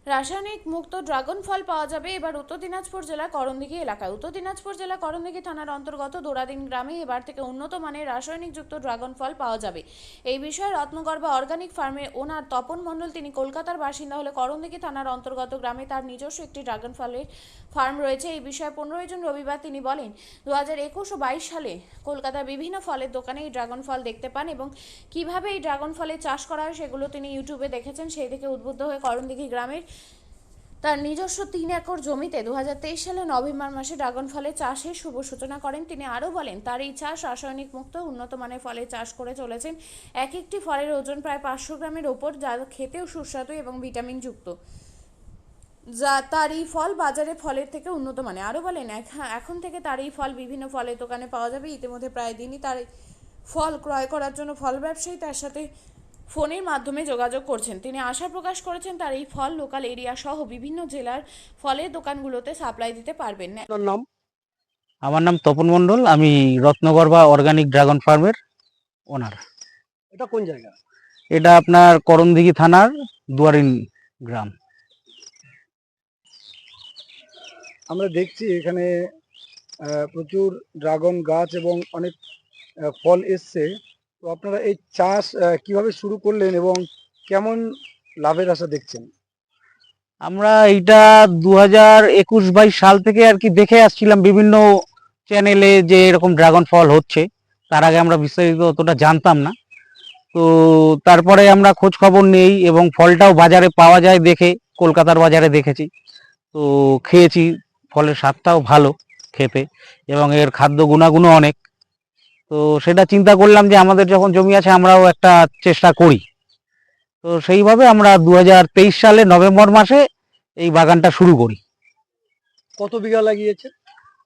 রাসায়নিক মুক্ত ড্রাগন ফল পাওয়া যাবে এবার উত্তর দিনাজপুর জেলার করণদিঘি এলাকায়। উত্তর দিনাজপুর জেলা করণদিঘি থানার অন্তর্গত দোড়াদিন গ্রামে এবার থেকে উন্নত মানের রাসায়নিক যুক্ত ড্রাগন ফল পাওয়া যাবে। এই বিষয়ে রত্নগর্ভা অর্গানিক ফার্মের ওনার তপন মণ্ডল, তিনি কলকাতার বাসিন্দা হলে করণদিঘি থানার অন্তর্গত গ্রামে তার নিজস্ব একটি ড্রাগন ফলের ফার্ম রয়েছে। এই বিষয়ে 15 জুন রবিবার তিনি বলেন, 2021 ও 22 সালে কলকাতার বিভিন্ন ফলের দোকানে এই ড্রাগন ফল দেখতে পান এবং কিভাবে এই ড্রাগন ফলের চাষ করা হয় সেগুলো তিনি ইউটিউবে দেখেছেন। সেই থেকে উদ্বুদ্ধ হয়ে করণদিঘি গ্রামের তার নিজস্ব 3 একর জমিতে 2023 সালে নভেম্বর মাসে ড্রাগন ফলের চাষের শুভ সূচনা করেন। তিনি আরও বলেন, তার এই চাষ রাসায়নিক মুক্ত উন্নত মানের ফলের চাষ করে চলেছেন। এক একটি ফলের ওজন প্রায় 500 গ্রামের ওপর, যা খেতেও সুস্বাদু এবং ভিটামিন যুক্ত। যা তার এই ফল বাজারে ফলের থেকে উন্নত মানে। আরও বলেন, এখন থেকে তার এই ফল বিভিন্ন ফলের দোকানে পাওয়া যাবে। ইতিমধ্যে প্রায় দিনই তার ফল ক্রয় করার জন্য ফল ব্যবসায়ী তার সাথে ফোনের মাধ্যমে যোগাযোগ করছেন। তিনি আশা প্রকাশ করেছেন তার এই ফল লোকাল এরিয়া সহ বিভিন্ন জেলার ফলের দোকানগুলোতে সাপ্লাই দিতে পারবেন। নাম? আমার নাম তপন মণ্ডল, আমি রত্নগর্ভা অর্গানিক ড্রাগন ফার্মের ওনার। এটা কোন জায়গা? এটা আপনার করণদিঘি থানার দুয়ারিন গ্রাম। আমরা দেখছি এখানে প্রচুর ড্রাগন গাছ এবং অনেক ফল এসছে। তো আপনারা এই চাষ কিভাবে শুরু করলেন এবং কেমন লাভের আশা দেখছেন? আমরা এইটা 2021-22 সাল থেকে আর কি দেখে আসছিলাম বিভিন্ন চ্যানেলে যে এরকম ড্রাগন ফল হচ্ছে। তার আগে আমরা বিস্তারিত অতটা জানতাম না। তো তারপরে আমরা খোঁজ খবর নেই এবং ফলটাও বাজারে পাওয়া যায় দেখে কলকাতার বাজারে দেখেছি। তো খেয়েছি, ফলের স্বাদটাও ভালো খেতে এবং এর খাদ্য গুণাগুণও অনেক। তো সেটা চিন্তা করলাম যে আমাদের যখন জমি আছে আমরাও একটা চেষ্টা করি। তো সেইভাবে আমরা 2023 সালে নভেম্বর মাসে এই বাগানটা শুরু করি। কত বিঘা লাগিয়েছে?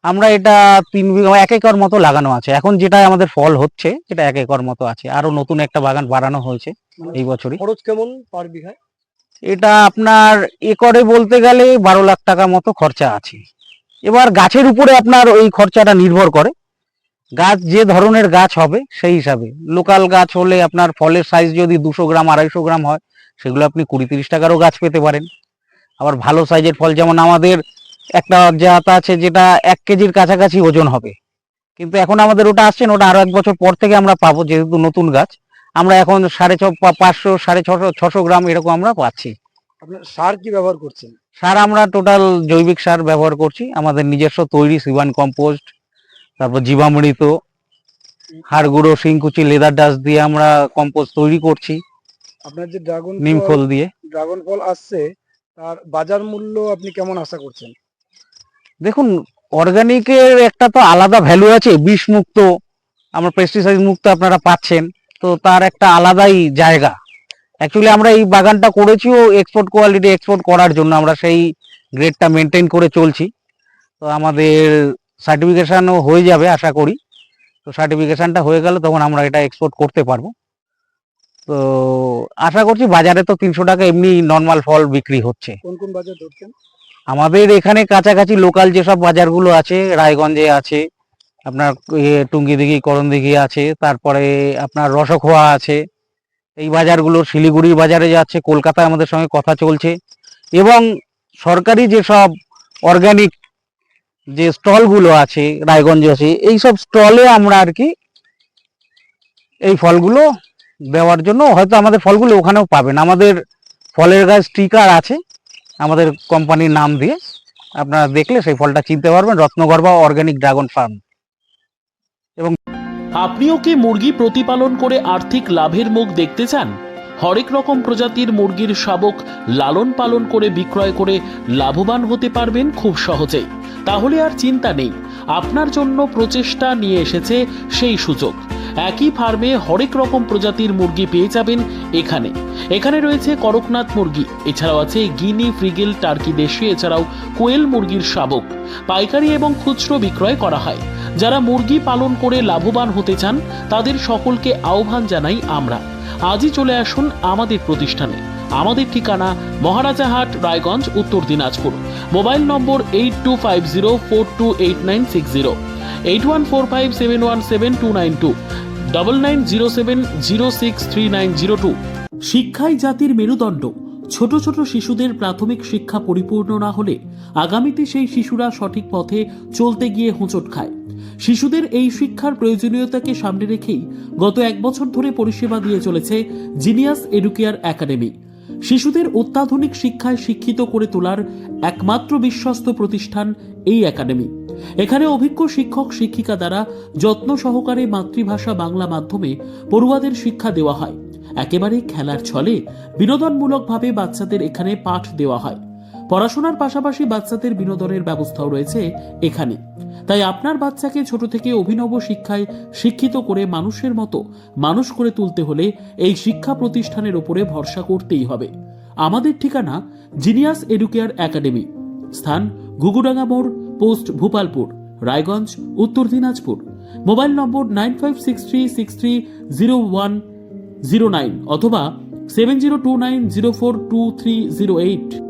আমরা এটা 3 বিঘা 1 একর মতো লাগানো আছে। এখন যেটা আমাদের ফল হচ্ছে সেটা 1 একর মতো আছে। আরো নতুন একটা বাগান বাড়ানো হয়েছে এই বছরই। খরচ কেমন পার বিঘায়? এটা আপনার একরে বলতে গেলে 12 লাখ টাকা মতো খরচা আছে। এবার গাছের উপরে আপনার ওই খরচাটা নির্ভর করে, গাছ যে ধরনের গাছ হবে সেই হিসাবে। লোকাল গাছ হলে আপনার ফলের সাইজ যদি 200 গ্রাম 250 গ্রাম হয়, সেগুলো আপনি 20-30 টাকারও গাছ পেতে পারেন। আবার ভালো সাইজের ফল, যেমন আমাদের একটা জাত আছে যেটা 1 কেজির কাছাকাছি ওজন হবে, কিন্তু এখন আমাদের ওটা আসছে না, ওটা আরো 1 বছর পর থেকে আমরা পাবো, যেহেতু নতুন গাছ। আমরা এখন 550, 650 গ্রাম এরকম আমরা পাচ্ছি। আপনার সার কি ব্যবহার করছেন? সার আমরা টোটাল জৈবিক সার ব্যবহার করছি, আমাদের নিজস্ব তৈরি সিভান কম্পোস্ট, তারপর জীবামৃত, হাড় গুঁড়ো, শিংকুচি, লেদার ডাস্ট দিয়ে আমরা কম্পোস্ট তৈরি করছি, আপনার যে নিম খোল দিয়ে। ড্রাগন ফল আসছে, তার বাজার মূল্য আপনি কেমন আশা করছেন? দেখুন, অর্গানিকের একটা তো আলাদা ভ্যালু আছে, বিষ মুক্ত, আমরা পেস্টিসাইড মুক্ত আপনারা পাচ্ছেন, তো তার একটা আলাদাই জায়গা। অ্যাকচুয়ালি আমরা এই বাগানটা করেছিও এক্সপোর্ট কোয়ালিটি এক্সপোর্ট করার জন্য, আমরা সেই গ্রেডটা মেনটেন করে চলছি। তো আমাদের সার্টিফিকেশনও হয়ে যাবে আশা করি। তো সার্টিফিকেশনটা হয়ে গেলে তখন আমরা এটা এক্সপোর্ট করতে পারবো। তো আশা করছি বাজারে তো 300 টাকা এমনি নর্মাল ফল বিক্রি হচ্ছে। কোন কোন বাজার ধরছেন? আমাদের এখানে কাছাকাছি লোকাল যেসব বাজারগুলো আছে, রায়গঞ্জে আছে, আপনার টুঙ্গিদিঘি, করণদিঘি আছে, তারপরে আপনার রসখোয়া আছে, এই বাজারগুলো, শিলিগুড়ির বাজারে যাচ্ছে, কলকাতায় আমাদের সঙ্গে কথা চলছে, এবং সরকারি যেসব অর্গানিক যে স্টলগুলো আছে রায়গঞ্জে আছে, এইসব স্টলে আমরা আর কি এই ফলগুলো দেওয়ার জন্য, হয়তো আমাদের ফলগুলো ওখানেও পাবেন। আমাদের ফলের গাছ স্টিকার আছে আমাদের কোম্পানির নাম দিয়ে, আপনারা দেখলে সেই ফলটা চিনতে পারবেন, রত্নগর্ভা অর্গানিক ড্রাগন ফার্ম। আপনিও কি মুরগি প্রতিপালন করে আর্থিক লাভের মুখ দেখতে চান? হরেক রকম প্রজাতির মুরগির শাবক লালন পালন করে বিক্রয় করে লাভবান হতে পারবেন খুব সহজেই। তাহলে আর চিন্তা নেই, আপনার জন্য প্রচেষ্টা নিয়ে এসেছে সেই সুযোগ। একই ফার্মে হরেক রকম প্রজাতির মুরগি পেয়ে যাবেন এখানে। এখানে রয়েছে করকনাথ মুরগি, এছাড়াও আছে গিনি, ফ্রিগেল, টার্কি দেশি, এছাড়াও কোয়েল মুরগির শাবক। পাইকারি এবং খুচরো বিক্রয় করা হয়। যারা মুরগি পালন করে লাভবান হতে চান তাদের সকলকে আহ্বান জানাই আমরা। আজই চলে আসুন আমাদের প্রতিষ্ঠানে। আমাদের ঠিকানা মহারাজা হাট, রায়গঞ্জ, উত্তর দিনাজপুর। মোবাইল নম্বর 8250428960, 8145717292, 9907063902। শিক্ষাই জাতির মেরুদণ্ড, ছোট ছোট শিশুদের প্রাথমিক শিক্ষা পরিপূর্ণ না হলে আগামীতে সেই শিশুরা সঠিক পথে চলতে গিয়ে হোঁচট খায়। শিশুদের এই শিক্ষার প্রয়োজনীয়তাকে সামনে রেখেই গত 1 বছর ধরে পরিষেবা দিয়ে চলেছে জিনিয়াস এডুকেয়ার একাডেমি। শিশুদের অত্যাধুনিক শিক্ষায় শিক্ষিত করে তোলার একমাত্র বিশ্বস্ত প্রতিষ্ঠান এই একাডেমি। এখানে অভিজ্ঞ শিক্ষক শিক্ষিকা দ্বারা যত্ন সহকারে মাতৃভাষা বাংলা মাধ্যমে পড়ুয়াদের শিক্ষা দেওয়া হয়। একেবারে খেলার ছলে বিনোদনমূলকভাবে বাচ্চাদের এখানে পাঠ দেওয়া হয়। পড়াশোনার পাশাপাশি বাচ্চাদের বিনোদনের ব্যবস্থাও রয়েছে এখানে। তাই আপনার বাচ্চাকে ছোট থেকে অভিনব শিক্ষায় শিক্ষিত করে মানুষের মতো মানুষ করে তুলতে হলে এই শিক্ষা প্রতিষ্ঠানের উপরে ভরসা করতেই হবে। আমাদের ঠিকানা জিনিয়াস এডুকেয়ার একাডেমি, স্থান ঘুঘুডাঙ্গা মোড়, পোস্ট ভূপালপুর, রায়গঞ্জ, উত্তর দিনাজপুর। মোবাইল নম্বর 9563630109 অথবা 7029042308।